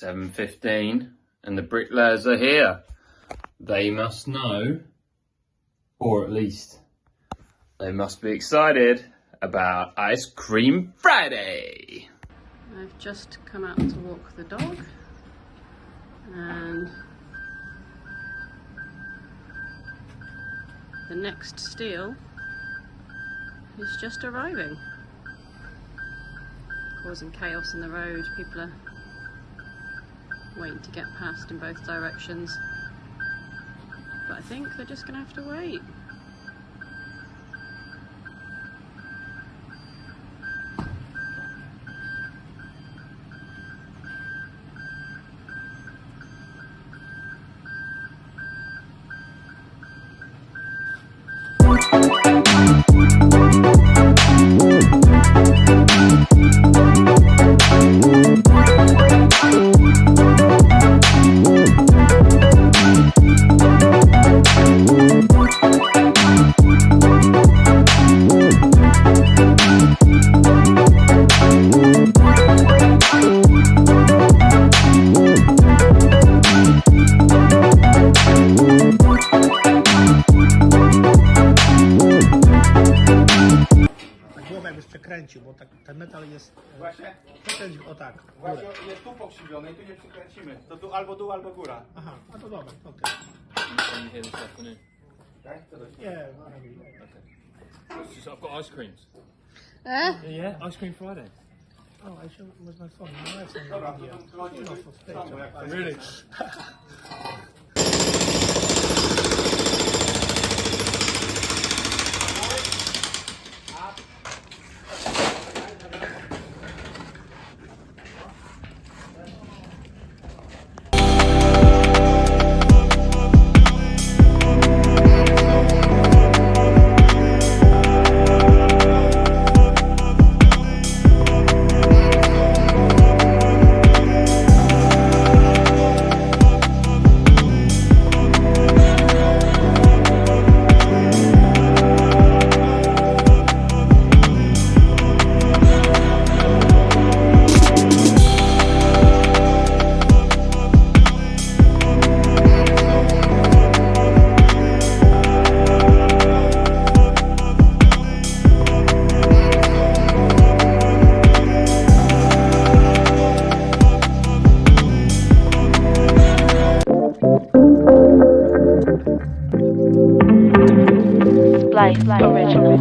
7:15 and the bricklayers are here. They must know, or at least they must be excited about Ice Cream Friday. I've just come out to walk the dog and the next steel is just arriving, causing chaos in the road. People are waiting to get past in both directions, but I think they're just going to have to wait. Przekręcił, bo tak, ten metal jest... Właśnie? Przekręcił, o tak. Właśnie jest tu pokrzywiony i tu nie przykręcimy. To tu albo dół, albo góra. Aha, no to dobra, okej. Tak? Co to jest? Nie, I've got ice creams. Yeah, Ice Cream Friday. Oh, I should was my phone. No, that's not Dobra, a good to idea. tu No, for space. Really? Life original.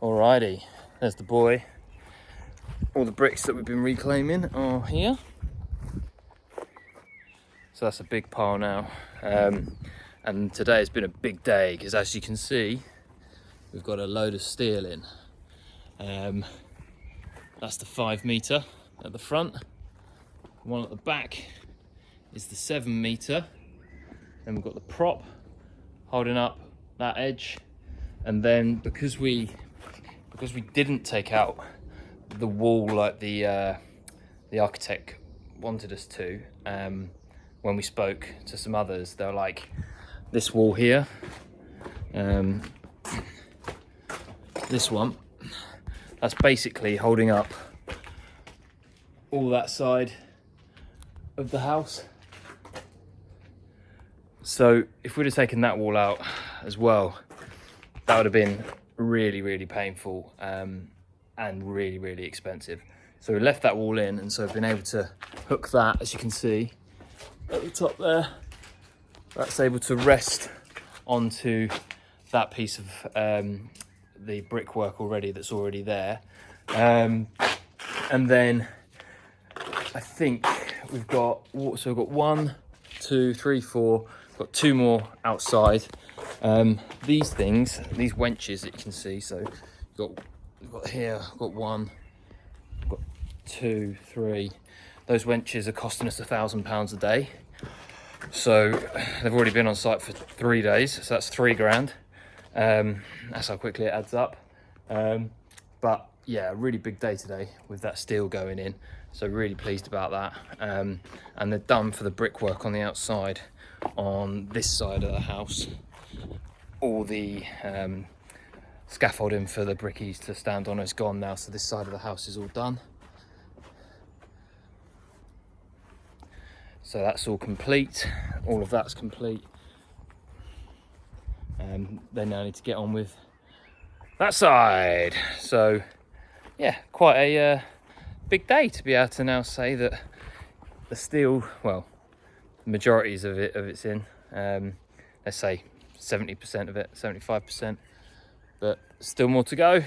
Alrighty, there's the boy. All the bricks that we've been reclaiming are here. So that's a big pile now. And today has been a big day because, as you can see, we've got a load of steel in. That's the 5 metre at the front. One at the back is the 7 metre. Then we've got the prop holding up that edge. And then because we didn't take out the wall like the architect wanted us to, when we spoke to some others, they were like, this wall here, this one, that's basically holding up all that side of the house. So if we'd have taken that wall out as well, that would have been really, really painful, and really, really expensive. So we left that wall in, and so I've been able to hook that, as you can see, at the top there. That's able to rest onto that piece of the brickwork already that's already there. And then I think we've got 1, 2, 3, 4, got 2 more outside. These things, these wenches that you can see, so we've got here, I've got 1, I've got 2, 3. Those wenches are costing us £1,000 a day. So they've already been on site for 3 days, so that's 3 grand. That's how quickly it adds up. But yeah, a really big day today with that steel going in. So really pleased about that. And they're done for the brickwork on the outside. On this side of the house, all the scaffolding for the brickies to stand on is gone now, so this side of the house is all done. So that's all complete, all of that's complete. They now need to get on with that side. So yeah, quite a big day to be able to now say that the steel, well, the majorities of it's in. Let's say 70% of it, 75%, but still more to go.